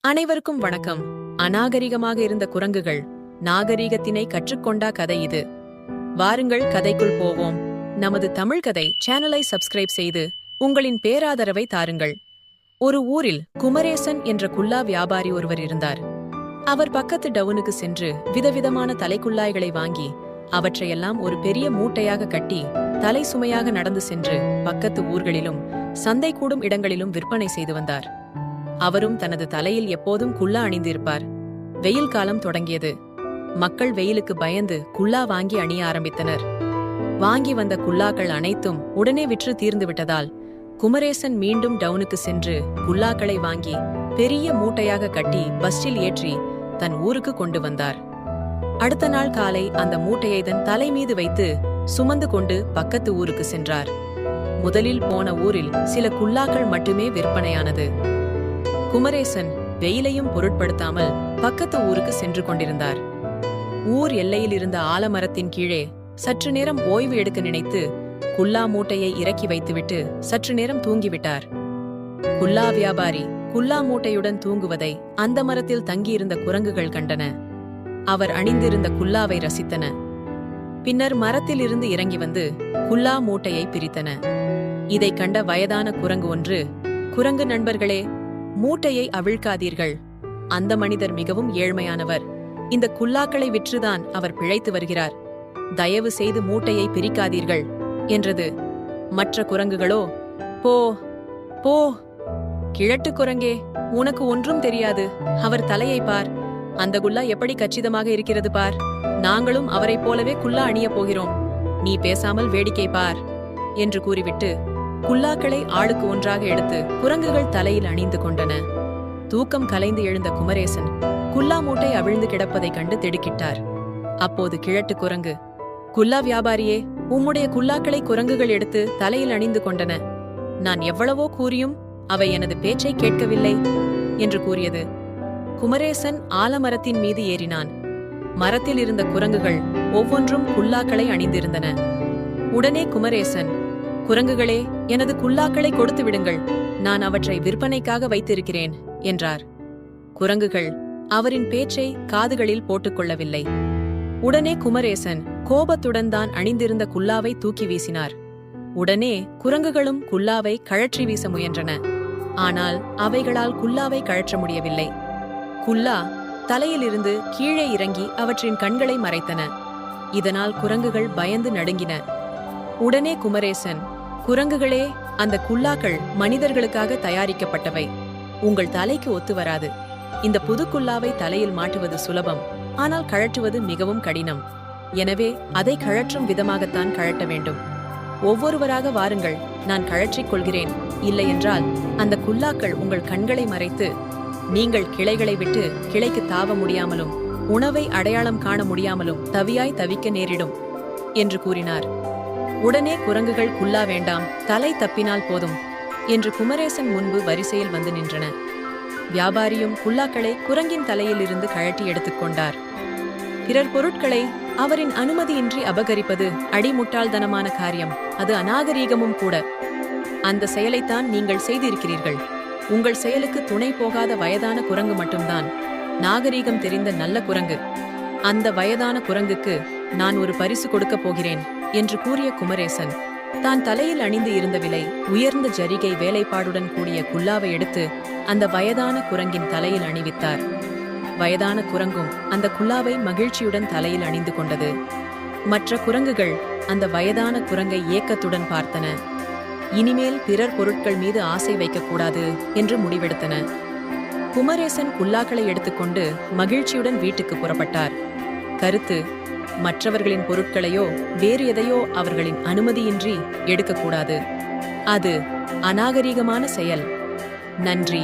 அனைவருக்கும் வணக்கம். அநாகரிகமாக இருந்த குரங்குகள் நாகரிகத்தினை கற்றுக்கொண்டா கதை இது. வாருங்கள் கதைக்குள் போவோம். நமது தமிழ் கதை சேனலை சப்ஸ்கிரைப் செய்து உங்களின் பேராதரவை தாருங்கள். ஒரு ஊரில் குமரேசன் என்ற குல்லா வியாபாரி ஒருவர் இருந்தார். அவர் பக்கத்து டவுனுக்கு சென்று விதவிதமான தலைக்குள்ளாய்களை வாங்கி அவற்றையெல்லாம் ஒரு பெரிய மூட்டையாக கட்டி தலை சுமையாக நடந்து சென்று பக்கத்து ஊர்களிலும் சந்தை கூடும் இடங்களிலும் விற்பனை செய்து வந்தார். அவரும் தனது தலையில் எப்போதும் குல்லா அணிந்திருப்பார். வெயில் காலம் தொடங்கியது. மக்கள் வெயிலுக்கு பயந்து குல்லா வாங்கி அணிய ஆரம்பித்தனர். வாங்கி வந்த குல்லாக்கள் அனைத்தும் உடனே விற்று தீர்ந்து விட்டதால் குமரேசன் மீண்டும் டவுனுக்கு சென்று குல்லாக்களை வாங்கி பெரிய மூட்டையாக கட்டி பஸ்ஸில் ஏற்றி தன் ஊருக்கு கொண்டு வந்தார். அடுத்த நாள் காலை அந்த மூட்டையை தன் தலை மீது வைத்து சுமந்து கொண்டு பக்கத்து ஊருக்கு சென்றார். முதலில் போன ஊரில் சில குல்லாக்கள் மட்டுமே விற்பனையானது. குமரேசன் வெயிலையும் பொருட்படுத்தாமல் பக்கத்து ஊருக்கு சென்று கொண்டிருந்தார். ஊர் எல்லையில் இருந்த ஆலமரத்தின் கீழே சற்று நேரம் ஓய்வு எடுக்க நினைத்து குல்லா மூட்டையை இறக்கி வைத்துவிட்டு சற்று நேரம் தூங்கிவிட்டார். குல்லா வியாபாரி குல்லா மூட்டையுடன் தூங்குவதை அந்த மரத்தில் தங்கியிருந்த குரங்குகள் கண்டன. அவர் அணிந்திருந்த குல்லாவை ரசித்தன. பின்னர் மரத்தில் இருந்து இறங்கி வந்து குல்லா மூட்டையை பிரித்தன. இதை கண்ட வயதான குரங்கு ஒன்று, குரங்கு நண்பர்களே, மூட்டையை அவிழ்க்காதீர்கள். அந்த மனிதர் மிகவும் ஏழ்மையானவர். இந்த குல்லாக்களை விற்றுதான் அவர் பிழைத்து வருகிறார். தயவு செய்து மூட்டையை பிரிக்காதீர்கள் என்றது. மற்ற குரங்குகளோ, போ போ கிழட்டு குரங்கே, உனக்கு ஒன்றும் தெரியாது. அவர் தலையை பார். அந்த குல்லா எப்படி கச்சிதமாக இருக்கிறது பார். நாங்களும் அவரைப் போலவே குல்லா அணியப் போகிறோம். நீ பேசாமல் வேடிக்கை பார் என்று கூறிவிட்டு குல்லாக்களை ஆளுக்கு ஒன்றாக எடுத்து குரங்குகள் தலையில் அணிந்து கொண்டன. தூக்கம் கலைந்து எழுந்த குமரேசன் குல்லா மூட்டை அவிழ்ந்து கிடப்பதைக் கண்டு திடுக்கிட்டார். அப்போது கிழட்டு குரங்கு, குல்லா வியாபாரியே, உம்முடைய குல்லாக்களை குரங்குகள் எடுத்து தலையில் அணிந்து கொண்டன. நான் எவ்வளவோ கூறியும் அவை எனது பேச்சை கேட்கவில்லை என்று கூறியது. குமரேசன் ஆலமரத்தின் மீது ஏறினான். மரத்தில் இருந்த குரங்குகள் ஒவ்வொன்றும் குல்லாக்களை அணிந்திருந்தன. உடனே குமரேசன், குரங்குகளே, எனது குல்லாக்களை கொடுத்து விடுங்கள். நான் அவற்றை விற்பனைக்காக வைத்திருக்கிறேன் என்றார். குரங்குகள் அவரின் பேச்சை காதுகளில் போட்டுக்கொள்ளவில்லை. உடனே குமரேசன் கோபத்துடன் தான் அணிந்திருந்த குல்லாவை தூக்கி வீசினார். உடனே குரங்குகளும் குல்லாவை கழற்றி வீச முயன்றன. ஆனால் அவைகளால் குல்லாவை கழற்ற முடியவில்லை. குல்லா தலையிலிருந்து கீழே இறங்கி அவற்றின் கண்களை மறைத்தன. இதனால் குரங்குகள் பயந்து நடுங்கின. உடனே குமரேசன், குரங்குகளே, அந்த குல்லாக்கள் மனிதர்களுக்காக தயாரிக்கப்பட்டவை. உங்கள் தலைக்கு ஒத்து வராது. இந்த புது குல்லாவை தலையில் மாட்டுவது சுலபம், ஆனால் கழற்றுவது மிகவும் கடினம். எனவே அதை கழற்றும் விதமாகத்தான் கழட்ட வேண்டும். ஒவ்வொருவராக வாருங்கள், நான் கழற்றிக் கொள்கிறேன். இல்லையென்றால் அந்த குல்லாக்கள் உங்கள் கண்களை மறைத்து நீங்கள் கிளைகளை விட்டு கிளைக்கு தாவ முடியாமலும் உணவை அடையாளம் காண முடியாமலும் தவியாய் தவிக்க நேரிடும் என்று கூறினார். உடனே குரங்குகள் குல்லா வேண்டாம், தலை தப்பினால் போதும் என்று குமரேசன் முன்பு வரிசையில் வந்து நின்றன. வியாபாரியும் குல்லாக்களை குரங்கின் தலையில் இருந்து கழட்டி எடுத்துக்கொண்டார். பிறர் பொருட்களை அவரின் அனுமதியின்றி அபகரிப்பது அடிமுட்டாள்தனமான காரியம். அது அநாகரீகமும் கூட. அந்த செயலைத்தான் நீங்கள் செய்திருக்கிறீர்கள். உங்கள் செயலுக்கு துணை போகாத வயதான குரங்கு மட்டும்தான் நாகரீகம் தெரிந்த நல்ல குரங்கு. அந்த வயதான குரங்குக்கு நான் ஒரு பரிசு கொடுக்கப் போகிறேன் என்று கூறிய குமரேசன் தான் தலையில் அணிந்து இருந்த விலை உயர்ந்த ஜரிகை வேலைப்பாடுடன் கூடிய குல்லாவை எடுத்து அந்த வயதான குரங்கின் தலையில் அணிவித்தார். வயதான குரங்கும் அந்த குல்லாவை மகிழ்ச்சியுடன் தலையில் அணிந்து கொண்டது. மற்ற குரங்குகள் அந்த வயதான குரங்கை ஏக்கத்துடன் பார்த்தன. இனிமேல் பிறர் பொருட்கள் மீது ஆசை வைக்கக்கூடாது என்று முடிவெடுத்தன. குமரேசன் குல்லாக்களை எடுத்துக்கொண்டு மகிழ்ச்சியுடன் வீட்டுக்கு புறப்பட்டார். கருத்து: மற்றவர்களின் பொருட்களையோ வேறு எதையோ அவர்களின் அனுமதியின்றி எடுக்கக்கூடாது. அது அநாகரீகமான செயல். நன்றி.